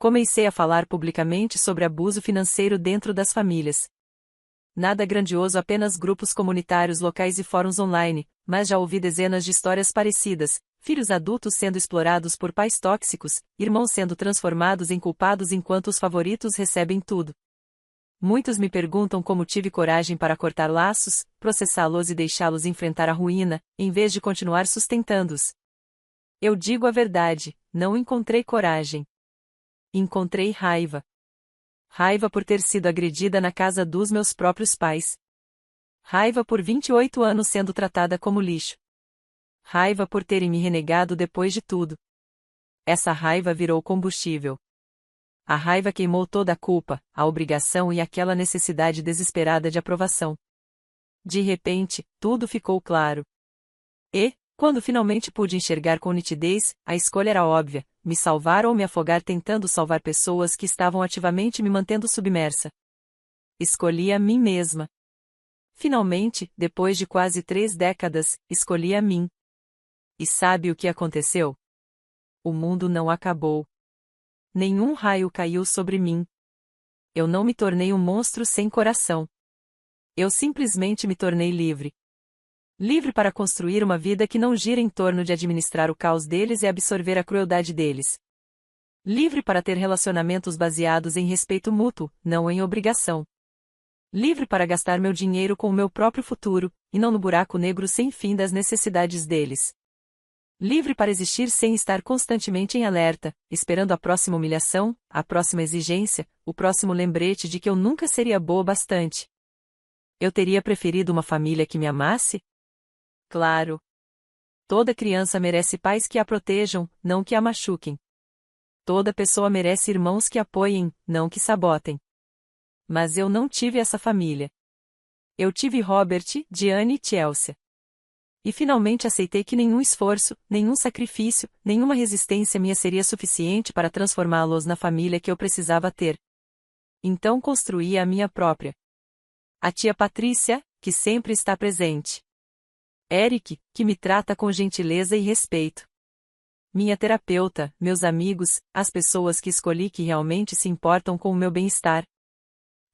Comecei a falar publicamente sobre abuso financeiro dentro das famílias. Nada grandioso, apenas grupos comunitários locais e fóruns online, mas já ouvi dezenas de histórias parecidas: filhos adultos sendo explorados por pais tóxicos, irmãos sendo transformados em culpados enquanto os favoritos recebem tudo. Muitos me perguntam como tive coragem para cortar laços, processá-los e deixá-los enfrentar a ruína, em vez de continuar sustentando-os. Eu digo a verdade: não encontrei coragem. Encontrei raiva. Raiva por ter sido agredida na casa dos meus próprios pais. Raiva por 28 anos sendo tratada como lixo. Raiva por terem me renegado depois de tudo. Essa raiva virou combustível. A raiva queimou toda a culpa, a obrigação e aquela necessidade desesperada de aprovação. De repente, tudo ficou claro. E, quando finalmente pude enxergar com nitidez, a escolha era óbvia: me salvar ou me afogar tentando salvar pessoas que estavam ativamente me mantendo submersa. Escolhi a mim mesma. Finalmente, depois de quase 3 décadas, escolhi a mim. E sabe o que aconteceu? O mundo não acabou. Nenhum raio caiu sobre mim. Eu não me tornei um monstro sem coração. Eu simplesmente me tornei livre. Livre para construir uma vida que não gira em torno de administrar o caos deles e absorver a crueldade deles. Livre para ter relacionamentos baseados em respeito mútuo, não em obrigação. Livre para gastar meu dinheiro com o meu próprio futuro, e não no buraco negro sem fim das necessidades deles. Livre para existir sem estar constantemente em alerta, esperando a próxima humilhação, a próxima exigência, o próximo lembrete de que eu nunca seria boa bastante. Eu teria preferido uma família que me amasse? Claro. Toda criança merece pais que a protejam, não que a machuquem. Toda pessoa merece irmãos que apoiem, não que sabotem. Mas eu não tive essa família. Eu tive Robert, Diane e Chelsea. E finalmente aceitei que nenhum esforço, nenhum sacrifício, nenhuma resistência minha seria suficiente para transformá-los na família que eu precisava ter. Então construí a minha própria. A tia Patrícia, que sempre está presente. Eric, que me trata com gentileza e respeito. Minha terapeuta, meus amigos, as pessoas que escolhi que realmente se importam com o meu bem-estar.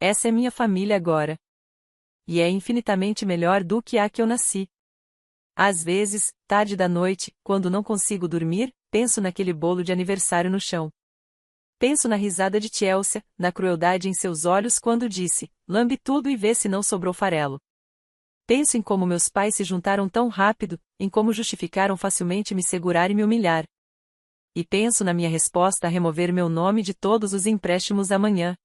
Essa é minha família agora. E é infinitamente melhor do que a que eu nasci. Às vezes, tarde da noite, quando não consigo dormir, penso naquele bolo de aniversário no chão. Penso na risada de Chelsea, na crueldade em seus olhos quando disse, lambe tudo e vê se não sobrou farelo. Penso em como meus pais se juntaram tão rápido, em como justificaram facilmente me segurar e me humilhar. E penso na minha resposta a remover meu nome de todos os empréstimos amanhã.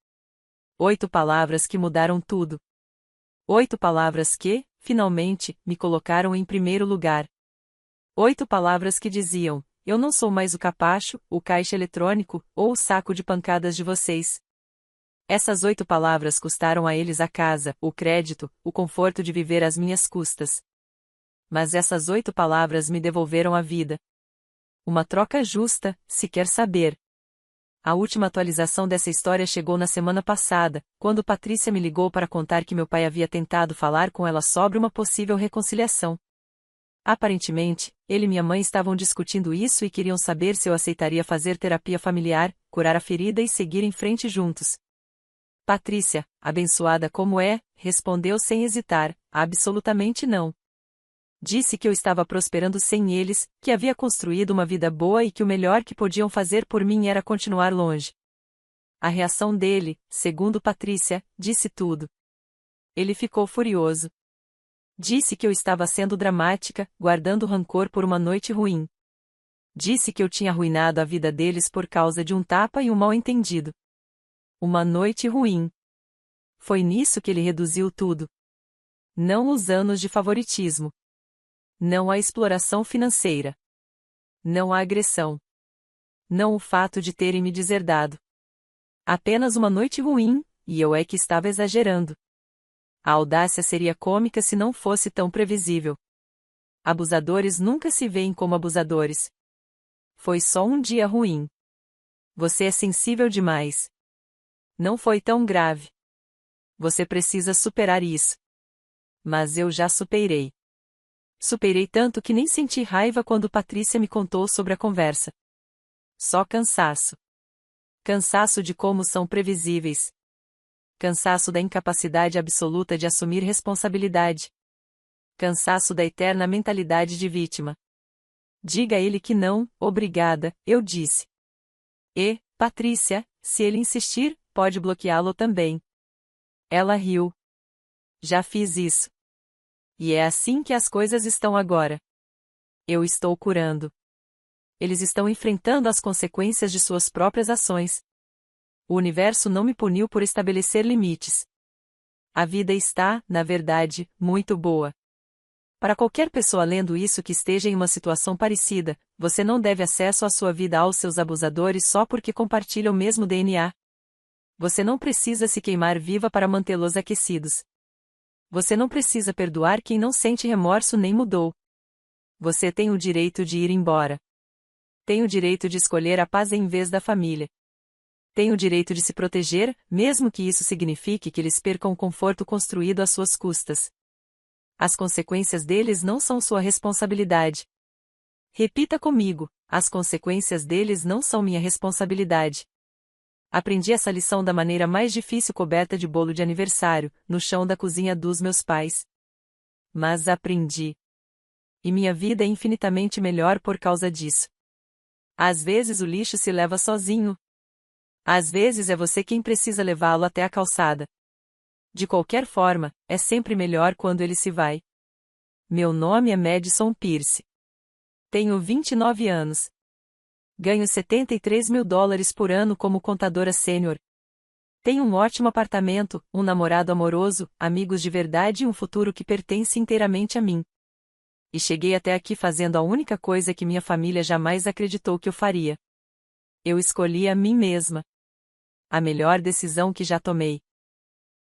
8 palavras que mudaram tudo. 8 palavras que, finalmente, me colocaram em primeiro lugar. 8 palavras que diziam, eu não sou mais o capacho, o caixa eletrônico, ou o saco de pancadas de vocês. Essas 8 palavras custaram a eles a casa, o crédito, o conforto de viver às minhas custas. Mas essas 8 palavras me devolveram a vida. Uma troca justa, se quer saber. A última atualização dessa história chegou na semana passada, quando Patrícia me ligou para contar que meu pai havia tentado falar com ela sobre uma possível reconciliação. Aparentemente, ele e minha mãe estavam discutindo isso e queriam saber se eu aceitaria fazer terapia familiar, curar a ferida e seguir em frente juntos. Patrícia, abençoada como é, respondeu sem hesitar, absolutamente não. Disse que eu estava prosperando sem eles, que havia construído uma vida boa e que o melhor que podiam fazer por mim era continuar longe. A reação dele, segundo Patrícia, disse tudo. Ele ficou furioso. Disse que eu estava sendo dramática, guardando rancor por uma noite ruim. Disse que eu tinha arruinado a vida deles por causa de um tapa e um mal-entendido. Uma noite ruim. Foi nisso que ele reduziu tudo. Não os anos de favoritismo. Não a exploração financeira. Não a agressão. Não o fato de terem me deserdado. Apenas uma noite ruim, e eu é que estava exagerando. A audácia seria cômica se não fosse tão previsível. Abusadores nunca se veem como abusadores. Foi só um dia ruim. Você é sensível demais. Não foi tão grave. Você precisa superar isso. Mas eu já superei. Superei tanto que nem senti raiva quando Patrícia me contou sobre a conversa. Só cansaço. Cansaço de como são previsíveis. Cansaço da incapacidade absoluta de assumir responsabilidade. Cansaço da eterna mentalidade de vítima. Diga a ele que não, obrigada, eu disse. E, Patrícia, se ele insistir, pode bloqueá-lo também. Ela riu. Já fiz isso. E é assim que as coisas estão agora. Eu estou curando. Eles estão enfrentando as consequências de suas próprias ações. O universo não me puniu por estabelecer limites. A vida está, na verdade, muito boa. Para qualquer pessoa lendo isso que esteja em uma situação parecida, você não deve acesso à sua vida aos seus abusadores só porque compartilha o mesmo DNA. Você não precisa se queimar viva para mantê-los aquecidos. Você não precisa perdoar quem não sente remorso nem mudou. Você tem o direito de ir embora. Tem o direito de escolher a paz em vez da família. Tem o direito de se proteger, mesmo que isso signifique que eles percam o conforto construído às suas custas. As consequências deles não são sua responsabilidade. Repita comigo: as consequências deles não são minha responsabilidade. Aprendi essa lição da maneira mais difícil, coberta de bolo de aniversário, no chão da cozinha dos meus pais. Mas aprendi. E minha vida é infinitamente melhor por causa disso. Às vezes o lixo se leva sozinho. Às vezes é você quem precisa levá-lo até a calçada. De qualquer forma, é sempre melhor quando ele se vai. Meu nome é Madison Pierce. Tenho 29 anos. Ganho $73.000 por ano como contadora sênior. Tenho um ótimo apartamento, um namorado amoroso, amigos de verdade e um futuro que pertence inteiramente a mim. E cheguei até aqui fazendo a única coisa que minha família jamais acreditou que eu faria. Eu escolhi a mim mesma. A melhor decisão que já tomei.